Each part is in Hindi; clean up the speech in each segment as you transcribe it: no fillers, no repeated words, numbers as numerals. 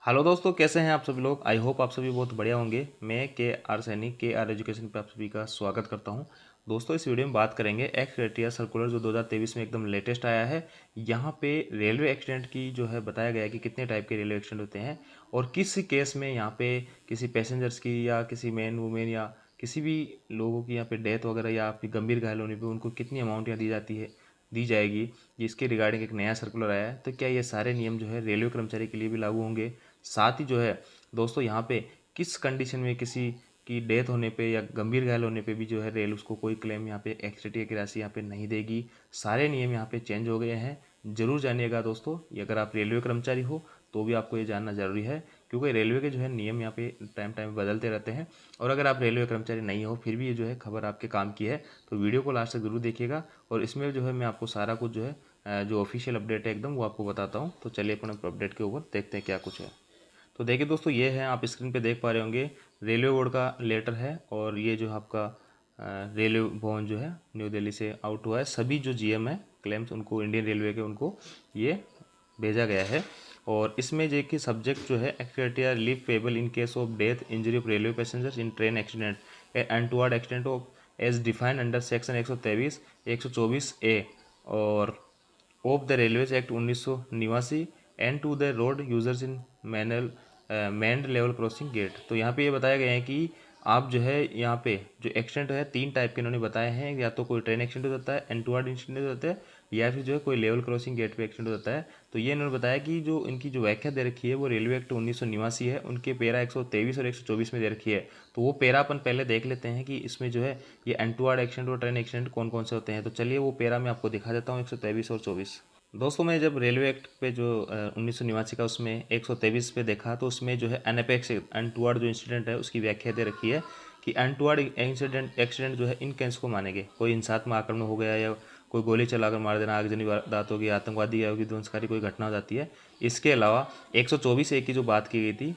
हेलो दोस्तों, कैसे हैं आप सभी लोग। आई होप आप सभी बहुत बढ़िया होंगे। मैं के आर सैनी के आर एजुकेशन पे आप सभी का स्वागत करता हूं। दोस्तों, इस वीडियो में बात करेंगे एक्स ग्रेटिया सर्कुलर जो 2023 में एकदम लेटेस्ट आया है। यहाँ पे रेलवे एक्सीडेंट की जो है बताया गया है कि कितने टाइप के रेलवे एक्सीडेंट होते हैं और किस केस में यहाँ पे किसी पैसेंजर्स की या किसी मैन वुमेन या किसी भी लोगों की यहाँ पे डेथ वगैरह या फिर गंभीर घायल होने पे उनको कितनी अमाउंट यहाँ दी जाएगी। इसके रिगार्डिंग एक नया सर्कुलर आया है। तो क्या ये सारे नियम जो है रेलवे कर्मचारी के लिए भी लागू होंगे? साथ ही जो है दोस्तों, यहाँ पे किस कंडीशन में किसी की डेथ होने पे या गंभीर घायल होने पे भी जो है रेल उसको कोई क्लेम यहाँ पे एक्सग्रेटिया की राशि यहाँ पे नहीं देगी। सारे नियम यहाँ पे चेंज हो गए हैं। जरूर जानिएगा दोस्तों, ये अगर आप रेलवे कर्मचारी हो तो भी आपको ये जानना जरूरी है, क्योंकि रेलवे के जो है नियम यहाँ पे टाइम टाइम बदलते रहते हैं। और अगर आप रेलवे कर्मचारी नहीं हो फिर भी ये जो है खबर आपके काम की है, तो वीडियो को लास्ट तक जरूर देखिएगा। और इसमें जो है मैं आपको सारा कुछ जो है जो ऑफिशियल अपडेट है एकदम वो आपको बताता हूँ। तो चलिए अपने अपडेट के ऊपर देखते हैं क्या कुछ है। तो देखिए दोस्तों, ये है आप स्क्रीन पे देख पा रहे होंगे, रेलवे बोर्ड का लेटर है। और ये जो आपका रेलवे भवन जो है न्यू दिल्ली से आउट हुआ है। सभी जो जीएम है क्लेम्स उनको इंडियन रेलवे के उनको ये भेजा गया है। और इसमें देखिए सब्जेक्ट जो है ex gratia relief payable in case of death injury of railway passengers in train accident and toward accident of as defined under section 123 124 A और of the railways act 1989 and to the road users in manual manned level crossing gate. तो यहाँ पे ये बताया गया है कि आप जो है यहाँ पे जो एक्सीडेंट है तीन टाइप के इन्होंने बताए हैं। या तो कोई ट्रेन एक्सीडेंट हो जाता है, एंटुवर्ड इंसिडेंट हो जाता है, या फिर जो है कोई लेवल क्रॉसिंग गेट पे एक्सीडेंट हो जाता है। तो ये इन्होंने बताया कि जो इनकी जो व्याख्या दे रखी है वो रेलवे एक्ट 1989 है, उनके पेरा 123 और 124 में दे रखी है। तो वो पेरा अपन पहले देख लेते हैं कि इसमें जो है ये एंटुवर्ड एक्सीडेंट और ट्रेन एक्सीडेंट कौन कौन से होते हैं। तो चलिए वो पेरा मैं आपको दिखा देता हूँ 123 और 24। दोस्तों, मैं जब रेलवे एक्ट पे जो 1989 का उसमें 123 पे देखा तो उसमें जो है अनअपेक्षित अनटुवर्ड जो इंसिडेंट है उसकी व्याख्या दे रखी है कि अनटुवर्ड एक्सीडेंट जो है इन केस को मानेंगे। कोई हिंसात्मक आक्रमण हो गया या कोई गोली चलाकर मार देना, आगजनी वारदात होगी, आतंकवादी या विध्वंसकारी कोई घटना हो जाती है। इसके अलावा 124 ए की जो बात की गई थी,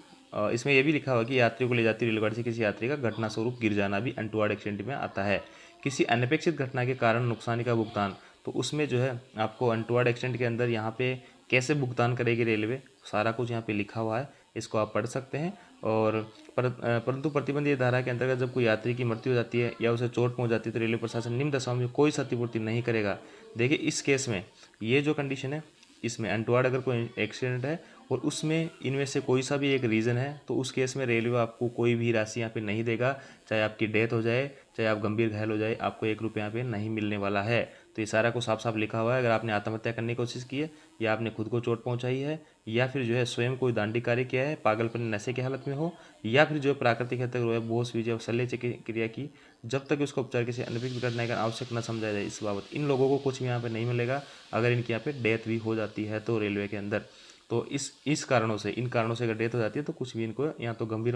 इसमें यह भी लिखा हुआ कि यात्रियों को ले जाती रेलगाड़ी से किसी यात्री का घटना स्वरूप गिर जाना भी अनटुवर्ड एक्सीडेंट में आता है। किसी अनपेक्षित घटना के कारण नुकसानी का भुगतान, तो उसमें जो है आपको अनटुवर्ड एक्सीडेंट के अंदर यहाँ पे कैसे भुगतान करेगी रेलवे, सारा कुछ यहाँ पे लिखा हुआ है। इसको आप पढ़ सकते हैं। और परंतु प्रतिबंधित धारा के अंतर्गत जब कोई यात्री की मृत्यु हो जाती है या उसे चोट पहुंच जाती है तो रेलवे प्रशासन निम्न दशाओं में कोई क्षतिपूर्ति नहीं करेगा। देखिए इस केस में ये जो कंडीशन है, इसमें अनटुवर्ड अगर कोई एक्सीडेंट है और उसमें इनमें से कोई सा भी एक रीज़न है तो उस केस में रेलवे आपको कोई भी राशि यहाँ पे नहीं देगा। चाहे आपकी डेथ हो जाए, चाहे आप गंभीर घायल हो जाए, आपको 1 रुपये यहाँ पे नहीं मिलने वाला है। तो ये सारा कुछ साफ साफ लिखा हुआ है। अगर आपने आत्महत्या करने की कोशिश की है या आपने खुद को चोट पहुंचाई है या फिर जो है स्वयं कोई दांडी कार्य किया है, पागलपन नशे की हालत में हो, या फिर जो है प्राकृतिक हत्या हुआ है, बेहोश हुई, शल्य क्रिया की, जब तक उसका उपचार किसी अनभिज्ञ घटना का आवश्यक न समझा जाए इस बाबत इन लोगों को कुछ भी यहाँ पे नहीं मिलेगा। अगर इनकी यहाँ पे डेथ भी हो जाती है तो रेलवे के अंदर, तो इस कारणों से, इन कारणों से अगर डेथ हो जाती है तो कुछ भी इनको या तो गंभीर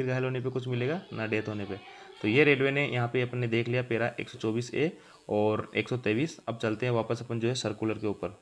घायल होने पे कुछ मिलेगा ना डेथ होने पे। तो ये रेलवे ने यहाँ पे अपन ने देख लिया पेरा 124 ए और 123। अब चलते हैं वापस अपन जो है सर्कुलर के ऊपर।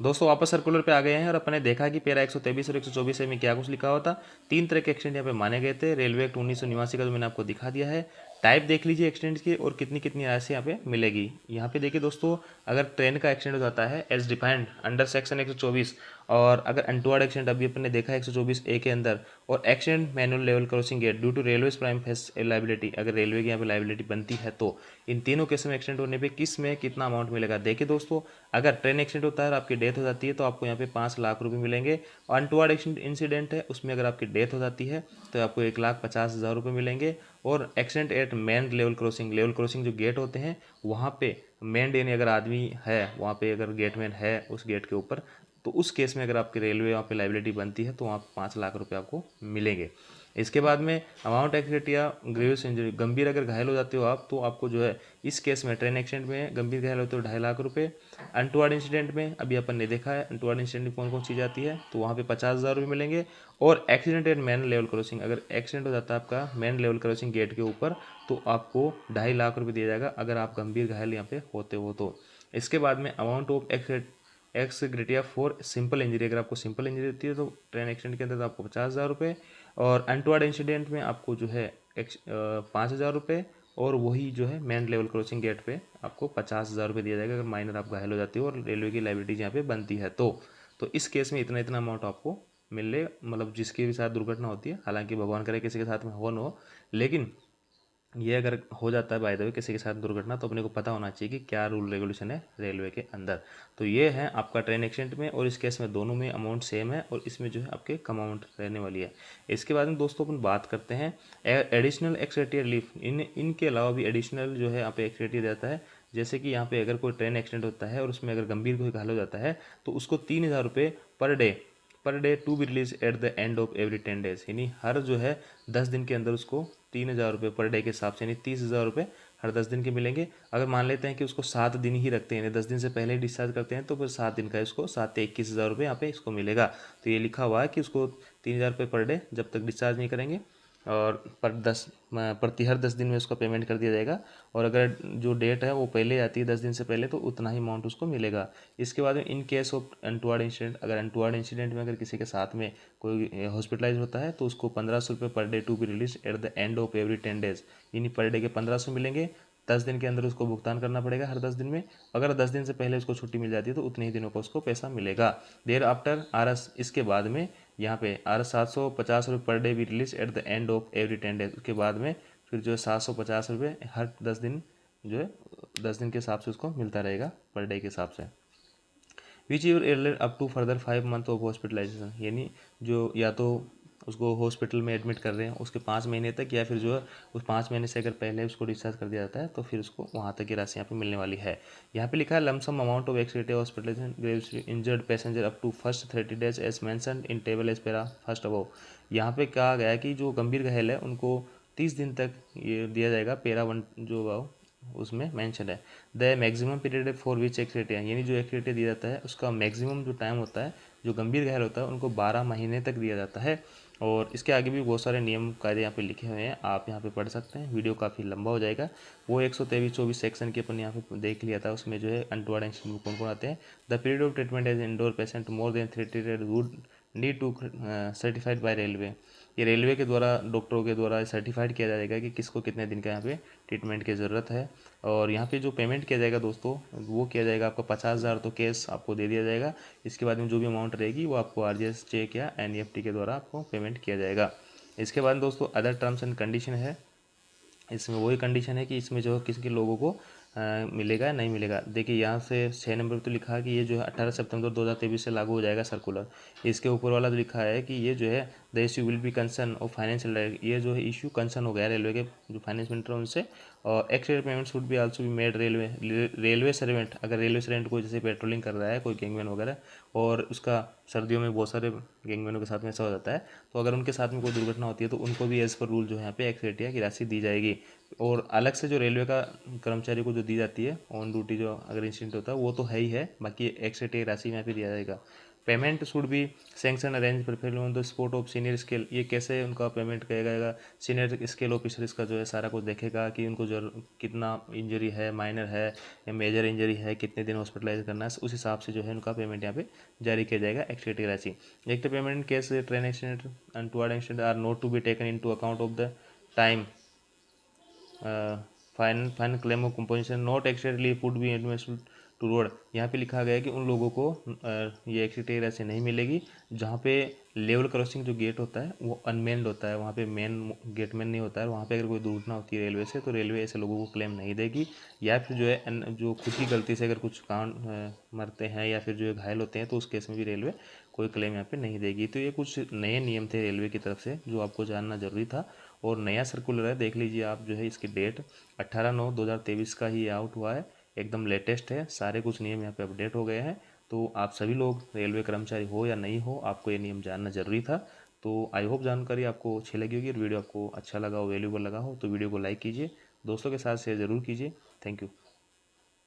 दोस्तों, वापस सर्कुलर पे आ गए हैं और अपन ने देखा कि पेरा 123 और 124 में क्या कुछ लिखा हुआ था। तीन तरह के एक्सीडेंट यहाँ पे माने गए थे। रेलवे एक्ट 1989 का जो मैंने आपको दिखा दिया है। टाइप देख लीजिए एक्सीडेंट की और कितनी कितनी राशि यहाँ पे मिलेगी। यहाँ पे देखिए दोस्तों, अगर ट्रेन का एक्सीडेंट हो जाता है एज डिफाइंड अंडर सेक्शन 124, और अगर अनटुवर्ड एक्सीडेंट अभी अपन ने देखा 124 ए के अंदर, और accident manual level crossing gate due to railway prima facie liability, अगर रेलवे की यहाँ पे लाइबिलिटी बनती है, तो इन तीनों केस में एक्सीडेंट होने पे किस में कितना अमाउंट मिलेगा। देखिए दोस्तों, अगर ट्रेन एक्सीडेंट होता है और आपकी डेथ हो जाती है तो आपको यहाँ पे 5 लाख रुपए मिलेंगे। अनटुवर्ड इंसिडेंट है उसमें अगर आपकी डेथ हो जाती है तो आपको 1,50,000 रुपये मिलेंगे। और accident at man level crossing जो गेट होते हैं वहाँ पे मैन यानी अगर आदमी है वहाँ पे, अगर गेटमैन है उस गेट के ऊपर, तो उस केस में अगर आपकी रेलवे वहाँ पे लाइबिलिटी बनती है तो वहाँ 5 लाख रुपए आपको मिलेंगे। इसके बाद में अमाउंट एक्सीडेंट या ग्रेवियस इंजरी, गंभीर अगर घायल हो जाते हो आप तो आपको जो है इस केस में ट्रेन एक्सीडेंट में गंभीर घायल होते हो 2.5 लाख रुपये। अनटुवर्ड इंसिडेंट में अभी अपन ने देखा है अनटुवर्ड इंसिडेंट में कौन कौन चीज़ आती है, तो वहाँ पे 50,000 रुपये मिलेंगे। और accident at man level crossing, अगर एक्सीडेंट हो जाता है आपका मैन लेवल क्रॉसिंग गेट के ऊपर तो आपको 2.5 लाख रुपये दिया जाएगा अगर आप गंभीर घायल यहाँ पे होते हो तो। इसके बाद में amount of ex gratia for simple injury, अगर आपको सिंपल इंजरी होती है तो ट्रेन एक्सीडेंट के अंदर तो आपको 50,000 रुपये, और अनटुवर्ड इंसिडेंट में आपको जो है 5,000 रुपये, और वही जो है मैन लेवल क्रॉसिंग गेट पे आपको 50,000 रुपये दिया जाएगा अगर माइनर आप घायल हो जाते हो और रेलवे की लाइबिलिटीज यहाँ पे बनती है तो इस केस में इतना इतना अमाउंट आपको मिले, मतलब जिसके भी साथ दुर्घटना होती है, हालांकि भगवान करे किसी के साथ में हो न हो, लेकिन ये अगर हो जाता है बाय द वे किसी के साथ दुर्घटना, तो अपने को पता होना चाहिए कि क्या रूल रेगुलेशन है रेलवे के अंदर। तो ये है आपका ट्रेन एक्सीडेंट में, और इस केस में दोनों में अमाउंट सेम है, और इसमें जो है आपके कम अमाउंट रहने वाली है। इसके बाद में दोस्तों अपन बात करते हैं एडिशनल एक्सीडेंट रिलीफ। इनके अलावा भी एडिशनल जो है यहाँ पे एक्सीडेंट रहता है। जैसे कि यहाँ पे अगर कोई ट्रेन एक्सीडेंट होता है और उसमें अगर गंभीर कोई घायल हो जाता है, तो उसको 3,000 रुपये per day to be release at the end of every 10 days, यानी हर जो है 10 दिन के अंदर उसको 3,000 रुपये पर डे के हिसाब से, यानी 30,000 रुपये हर 10 दिन के मिलेंगे। अगर मान लेते हैं कि उसको 7 दिन ही रखते हैं, यानी 10 दिन से पहले ही डिस्चार्ज करते हैं, तो फिर 7 दिन का इसको 7 से 21,000 रुपये यहाँ पे इसको मिलेगा। तो ये लिखा हुआ है कि उसको 3,000 रुपये पर डे जब तक डिस्चार्ज नहीं करेंगे, और प्रति हर 10 दिन में उसका पेमेंट कर दिया जाएगा। और अगर जो डेट है वो पहले आती है 10 दिन से पहले, तो उतना ही अमाउंट उसको मिलेगा। इसके बाद में इन केस ऑफ अनटुवर्ड इंसिडेंट, अगर अनटुवर्ड इंसिडेंट में अगर किसी के साथ में कोई हॉस्पिटलाइज होता है, तो उसको 1,500 रुपये per day to be release at the end of every 10 days, यानी पर डे के 1,500 मिलेंगे। 10 दिन के अंदर उसको भुगतान करना पड़ेगा हर 10 दिन में। अगर 10 दिन से पहले उसको छुट्टी मिल जाती है, तो उतने ही दिनों का उसको पैसा मिलेगा। देर आफ्टर RS, इसके बाद में यहाँ पे RS 750 रुपये पर डे भी release at the end of every 10 days. उसके बाद में फिर जो है 750 रुपये हर 10 दिन, जो है 10 दिन के हिसाब से उसको मिलता रहेगा पर डे के हिसाब से। Which your airline up to further 5 month of hospitalisation, यानी जो या तो उसको हॉस्पिटल में एडमिट कर रहे हैं उसके 5 महीने तक, या फिर जो है उस 5 महीने से अगर पहले उसको डिस्चार्ज कर दिया जाता है, तो फिर उसको वहाँ तक की राशि यहाँ पे मिलने वाली है। यहाँ पे लिखा है lump sum amount of accident hospitalization gravely injured passenger up to first 30 days as mentioned in table as para first above. यहाँ पे कहा गया है कि जो गंभीर घायल है उनको 30 दिन तक ये दिया जाएगा, पैरा 1 जो अबव उसमें मेंशन है। The maximum period for which accident, यानी जो एक्सीडेंट दिया जाता है उसका मैक्सिमम जो टाइम होता है, जो गंभीर घायल होता है उनको 12 महीने तक दिया जाता है। और इसके आगे भी बहुत सारे नियम कायदे यहाँ पे लिखे हुए हैं, आप यहाँ पे पढ़ सकते हैं। वीडियो काफ़ी लंबा हो जाएगा। वो 123-24 सेक्शन के अपन यहाँ पे देख लिया था, उसमें जो है अनटुवर्ड एक्सीडेंट में कौन कौन आते हैं। The period of treatment as indoor patient more than 3 days would need to certified by railway. ये रेलवे के द्वारा, डॉक्टरों के द्वारा सर्टिफाइड किया जाएगा कि किसको कितने दिन का यहाँ पे ट्रीटमेंट की ज़रूरत है। और यहाँ पे जो पेमेंट किया जाएगा दोस्तों, वो किया जाएगा आपका 50,000 तो कैश आपको दे दिया जाएगा। इसके बाद में जो भी अमाउंट रहेगी वो आपको RGS चेक या NEFT के द्वारा आपको पेमेंट किया जाएगा। इसके बाद दोस्तों अदर टर्म्स एंड कंडीशन है। इसमें वही कंडीशन है कि इसमें जो किसी के लोगों को मिलेगा या नहीं मिलेगा। देखिए यहाँ से 6 नंबर पर तो लिखा है कि ये जो है 18 सितंबर 2023 से लागू हो जाएगा सर्कुलर। इसके ऊपर वाला जो लिखा है कि ये जो है the issue will be concern of financial, ये जो है इशू कंसर्न हो गया रेलवे के जो फाइनेंस मिनिस्टर उनसे। और एक्सीडेंट पेमेंट शुड भी also be made railway servant, अगर रेलवे सर्वेंट कोई जैसे पेट्रोलिंग कर रहा है कोई गैंगमैन वगैरह, और उसका सर्दियों में बहुत सारे गैंगमैनों के साथ में ऐसा हो जाता है, तो अगर उनके साथ में कोई दुर्घटना होती है तो उनको भी एज़ पर रूल जो है यहाँ पे एक्सीडेंट की राशि दी जाएगी। और अलग से जो रेलवे का कर्मचारी को जो दी जाती है ऑन ड्यूटी, जो अगर इंसिडेंट होता है वो तो है ही है, बाकी एक्स्ट्रा एक राशि यहाँ पे दिया जाएगा। Payment should be sanction arrange prefer on the spot of senior scale. ये कैसे उनका पेमेंट किया जाएगा, सीनियर स्केल ऑफिसर इसका जो है सारा कुछ देखेगा कि उनको जो कितना इंजरी है, माइनर है या मेजर इंजरी है, कितने दिन हॉस्पिटलाइज करना है, उस हिसाब से जो है उनका पेमेंट यहाँ पे जारी किया जाएगा एक्स्ट्रा की राशि। एक तो payment case train accident and toward accident are not to be taken into account of the time fine claim of composition not accidentally would be admissible to road. यहाँ पे लिखा गया है कि उन लोगों को ये एक्सीडेंट ऐसे नहीं मिलेगी जहाँ पे लेवल क्रॉसिंग जो गेट होता है वो अनमेन्ड होता है, वहाँ पे मेन गेट मैन नहीं होता है, वहाँ पे अगर कोई दुर्घटना होती है रेलवे से, तो रेलवे ऐसे लोगों को क्लेम नहीं देगी। या फिर जो है जो खुद की गलती से अगर कुछ कारण मरते हैं या फिर जो है घायल होते हैं, तो उस केस में भी रेलवे कोई क्लेम यहाँ पे नहीं देगी। तो ये कुछ नए नियम थे रेलवे की तरफ से जो आपको जानना जरूरी था, और नया सर्कुलर है, देख लीजिए आप, जो है इसकी डेट 18/9/2023 का ही आउट हुआ है, एकदम लेटेस्ट है। सारे कुछ नियम यहाँ पे अपडेट हो गए हैं। तो आप सभी लोग रेलवे कर्मचारी हो या नहीं हो, आपको ये नियम जानना जरूरी था। तो आई होप जानकारी आपको अच्छी लगी होगी, और वीडियो आपको अच्छा लगा हो, वैल्यूबल लगा हो, तो वीडियो को लाइक कीजिए, दोस्तों के साथ शेयर ज़रूर कीजिए। Thank you.